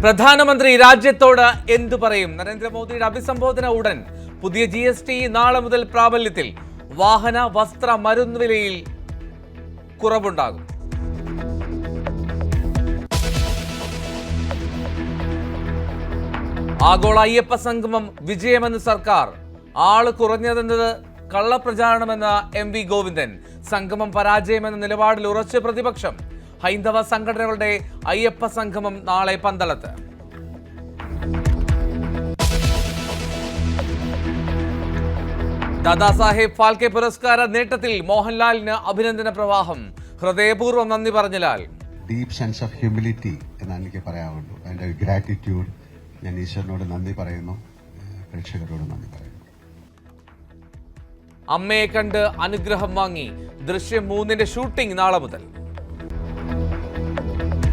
പ്രധാനമന്ത്രി രാജ്യത്തോട് എന്തു പറയും? നരേന്ദ്രമോദിയുടെ അഭിസംബോധന ഉടൻ. പുതിയ GST നാളെ മുതൽ പ്രാബല്യത്തിൽ. വാഹന, വസ്ത്ര, മരുന്ന് വിലയിൽ കുറവുണ്ടാകും. ആഗോള അയ്യപ്പ സംഗമം വിജയമെന്ന് സർക്കാർ. ആള് കുറഞ്ഞതെന്നത് കള്ളപ്രചാരണമെന്ന MV ഗോവിന്ദൻ. സംഗമം പരാജയമെന്ന നിലപാടിൽ ഉറച്ച പ്രതിപക്ഷം. ഹൈന്ദവ സംഘടനകളുടെ അയ്യപ്പ സംഗമം നാളെ പന്തളത്ത്. ദാദാസാഹേബ് ഫാൽക്കെ പുരസ്കാര നേട്ടത്തിൽ മോഹൻലാലിന് അഭിനന്ദന പ്രവാഹം. ഹൃദയപൂർവ്വം നന്ദി പറഞ്ഞ Lal. Deep sense of humility എന്നാണ് എനിക്ക് പറയാവുള്ളൂ. അതിന്റെ ഗ്രാറ്റിറ്റ്യൂഡ്. ഞാൻ ഈശ്വരനോട് നന്ദി പറയുന്നു, പ്രേക്ഷകരോട് നന്ദി പറയുന്നു. അമ്മയെ കണ്ട് അനുഗ്രഹം വാങ്ങി. ദൃശ്യം 3 ഷൂട്ടിംഗ് നാളെ മുതൽ.